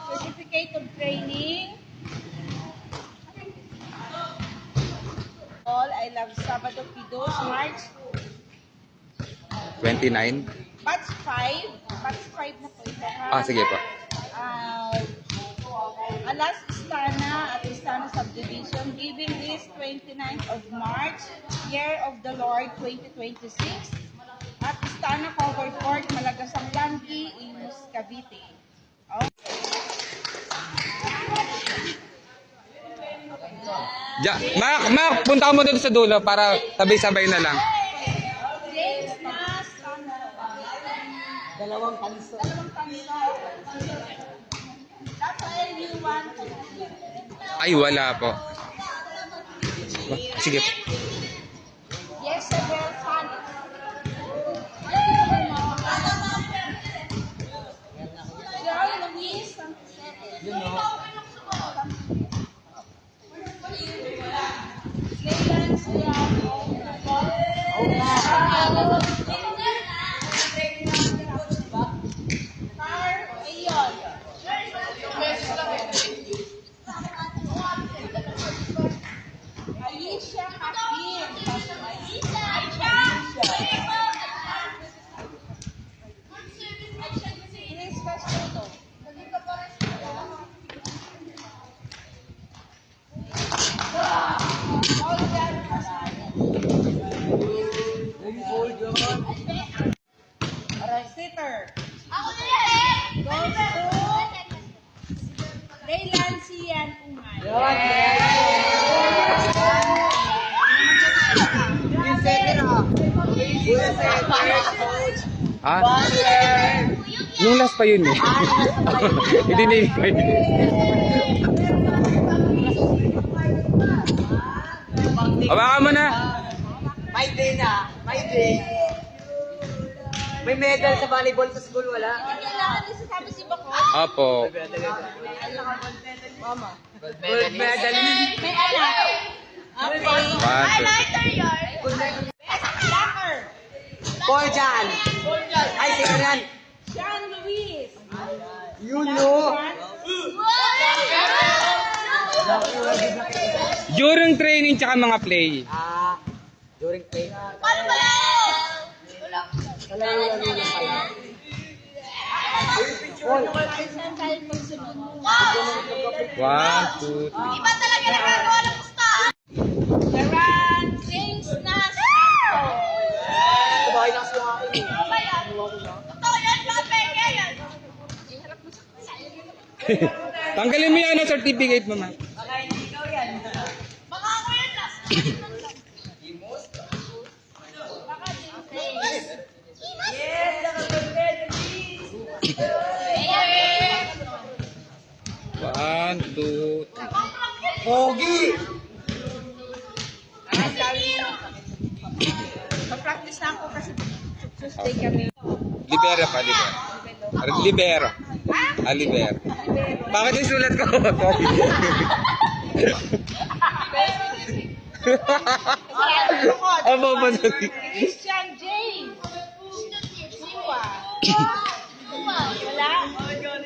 Certificate of training. All I love Sabado Pidos, March 29. Batch 5. Batch 5 na po ito. Sige po. Alas Istana at Istana Subdivision, given this 29th of March, year of the Lord 2026, at Istana Covered Court, Malagasang Langki, Imus, Cavite. Mark, punta mo dito sa dulo para sabay-sabay na lang. James Nas, dalawang kanso. Rafael Yuan. Ay, wala po. Sige po. Yes, Isabel Sanis. Joy Luis Santos. Leyland Siaco. Car Ayon. Aisha Hakim. Chris Castudo. Olga Alright, sitter. Goes to Leyland Sian Umay. Nung last pa yun eh. Hindi na yun pa yun. Hawakan mo na. May day na. May day. May medal sa volleyball sa school, wala? Kailangan din sasabi si Bako. Opo. Mama. Gold medalist. May anak. Okay. Locker. Paul Jan. Ay, sino yan? Sean Luis. You know. During training tsaka mga play. During play. Paano ba yun? Saan tayo pagsunod mo? 1, 2, 3. Iba talaga nagagawa ng pustahan. Karan James Nasco. Kumain lang siya ako. Ano ba yan? Totoo yan, mga peke yan. Iharap mo sa Tanggalin mo yan ang certificate mo, ma'am. Baka hindi ikaw yan. Baka ako yan, last. Baka James. Yes, naka-gold medalist. 1, 2, 3. Pogi. Pa-practice na ako kasi Tuesday kami. Libera pa, libera. Libera. Libera. Bakit yung sulat ko? Ano ba? Christian James. Siwa. Wala.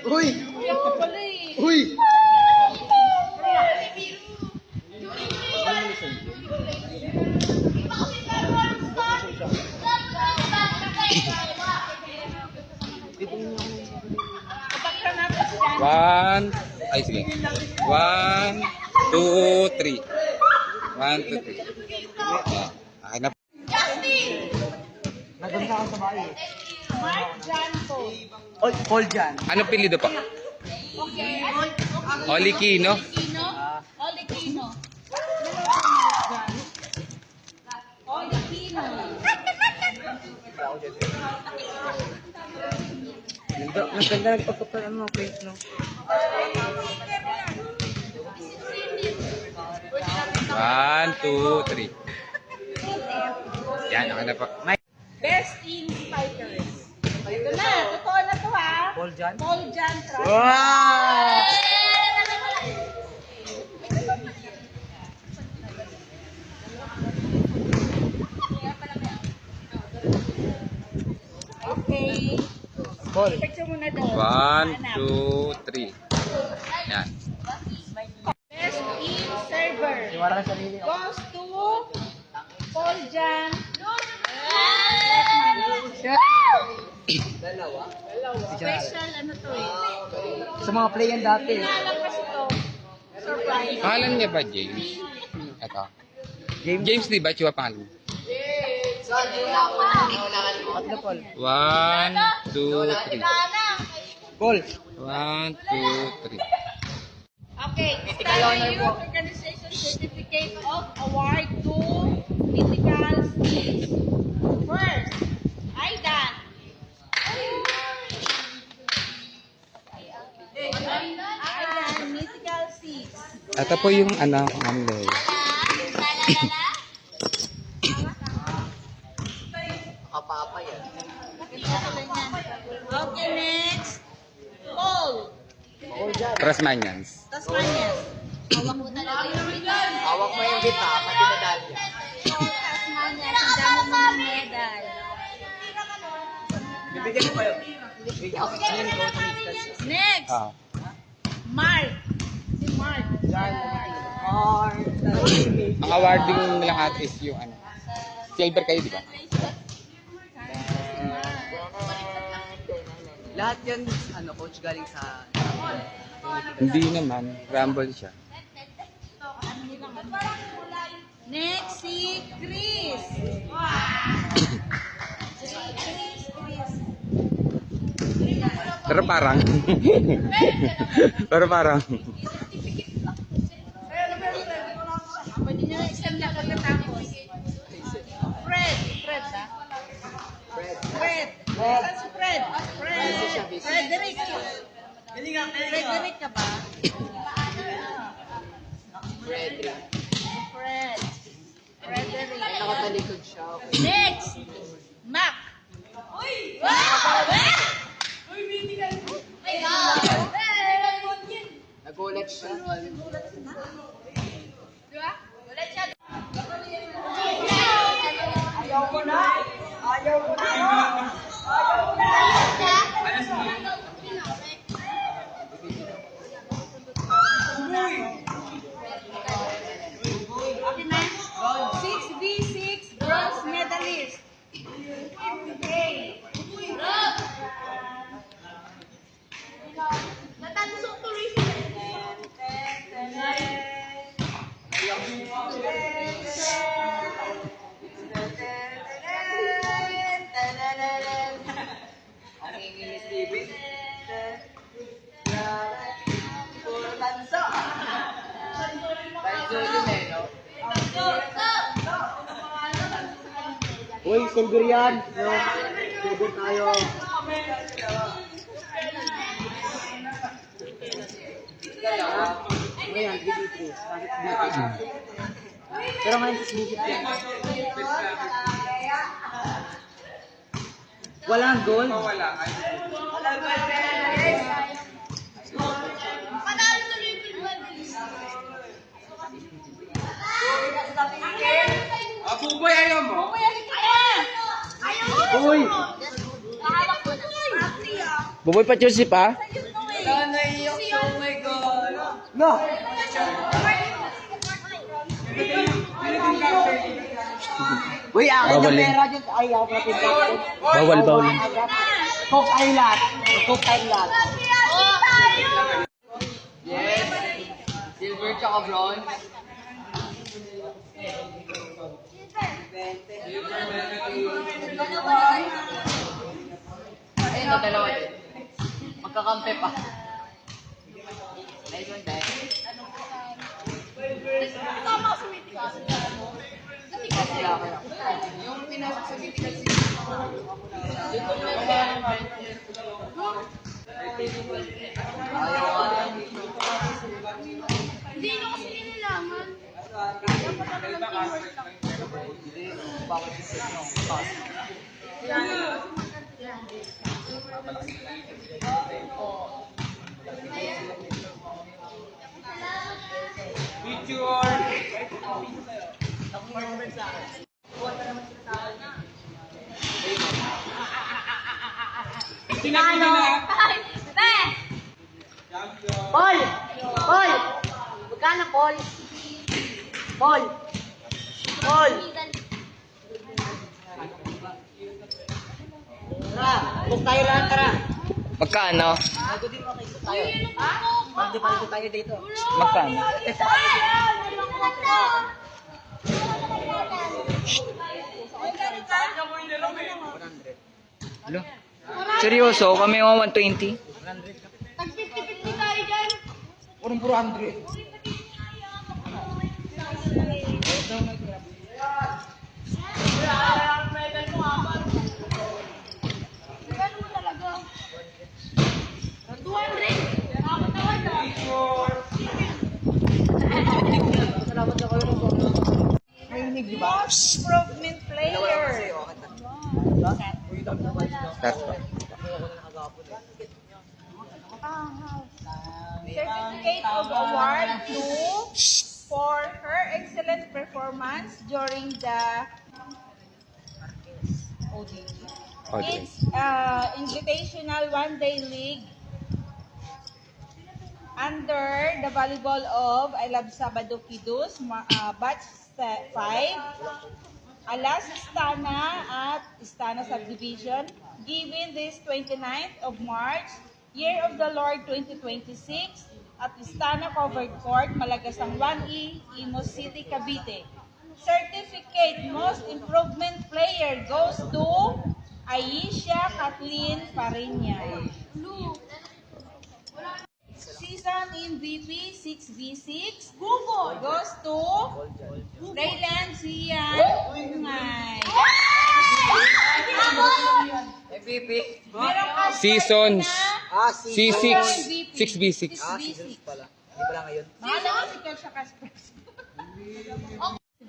Uy. Ako pala eh. Uy. Kapag ka natin siya. 1, ay sige. 1, 2, 3. 1, 2, 3. Okay na. Naganda ako sa bahay. Mark Janko. Paul Jan. Ano pilido pa? Okay. Olikino? Olikino? Olikino. Olikino. Naganda nagpagkapal ang mga paint, no? 1, 2, 3. Yan, okay na po. Best in fighters. Ito na, totoo na to ha. Paul Jan? Paul Jan Trust. Wow! Call. Picture muna doon. 1, 2, 3. Yan. Best team server Wala ka sarili. goes to Paul Jan. Dalawa. Special ano to eh. Sa mga play yan dati. Pinalapas ito. Surprise. Pangalan niya ba James? Ito. James, di ba? Chiwa pangalan. Tatlo, Call. 1, 2, 3. Call. 1, 2, 3. Okay, Stanley Youth Organization Certificate of Award to Mythical Seeds. First, Aidan. Aidan, Mythical Seeds. Ito po yung ano, Ma'am Lay. Kapapa yan. Okay, next. Paul. Trasmanians. Tasmanias. Hawak mo yung gitna, pati medalya. Tasmanias, ang dami mga medal. Bibigyan ko kayo. Bibigyan ko sa inyo. Next, Ah. Mark. Si Mark. Ang awarding lahat is yung ano. Silver kayo, di ba? Lahat yan, ano, coach, galing sa... Hindi naman. Rumble siya. Next, si Chris. Pero parang. Pero parang. Pwede nyo extend na pagkatapos. Fred. Fred ba? Fred. Saan si Fred? Frederick. Frederick ka ba? Frederick. Fred. Frederick. Nakatalikod siya. Next, Mac. Nagulat siya. Okay na? 6v6 bronze medalist. Okay. Ang ingin ni Steven. Puro tanso. Tanso yun eh, no? Uy, silver yan. No? Silver tayo. Ngayon, BB3. Pero ngayon, BB3 yan. Walang gold? Wala. Buboy, ayaw mo? Uy! Buboy pa Joseph, ha? Oh my God! No! Uy, akin Bawal yung yun. pera dyan. Ay, ako natin kapit. Bawal. Coke Island. Coke Island. Yes. Silver tsaka bronze. Ayun na, dalawa din. Magkakampi pa. Nice one, guys. Yung pinasok sa critical Hindi nyo kasi nilalaman. Magkano? Paul! Paul! Magkano, Paul? Paul! Paul! Tara, book tayo lang, tara. Magkano? Bago din makikita tayo. Bago pa tayo dito. Magkano? Hello? Seryoso? Kami yung 120? Tag-50-50 tayo dyan. Urong puro 100. Gano'n mo talaga? 200. Salamat na kayo ng Most improvement player. That's fine. Certificate of award for her excellent performance during the Okay. It's Invitational One-Day League under the volleyball of I Love Sabado Kidus, batch 5, Alas Istana at Istana Subdivision, given this 29th of March, Year of the Lord 2026, at Istana Covered Court, Malagasang 1E, Imus City, Cavite. Certificate Most Improvement Player goes to Aisha Kathleen Parinya. Season MVP 6v6 goes to Raylan Zian Ungay. MVP. Meron ka Seasons. C6 C6, 6v6. Seasons pala. Hindi pala ngayon. Mahal ako si Kel siya Kaspers.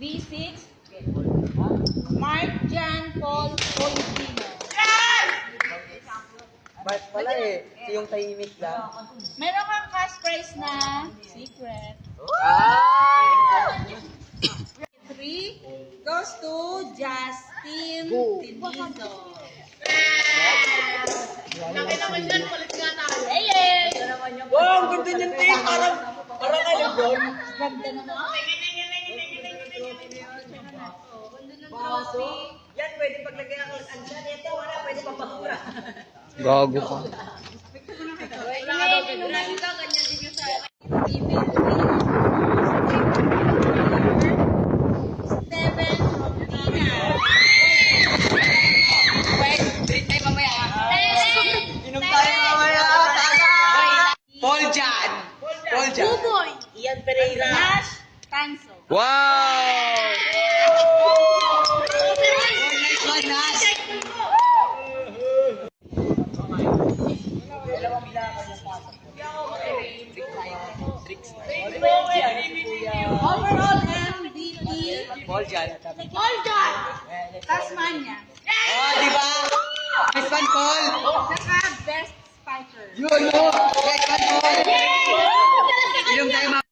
V6 Mark Jan Paul Politino. Bart pala eh. Si yung tahimik lang. Meron kang cash prize na secret. Ah! 3 goes to Justin Tinizo. Wow, ang ganda niyan, Tim. Parang kayo, bro. Ganda naman. Yan, pwede paglagay ako ng andyan. Ito, wala. Pwede papakura. Gago ka. Steven Rodina. Inom tayo mamaya. Paul Jan. Paul Jan. Ian Pereira. Nash Tanso. Wow! Nice one, Nash. Overall MVP Paul Jan. Tasmania. Oh, di ba? Nice one, Paul. Saka best spiker. Yun, no? Nice one, Paul.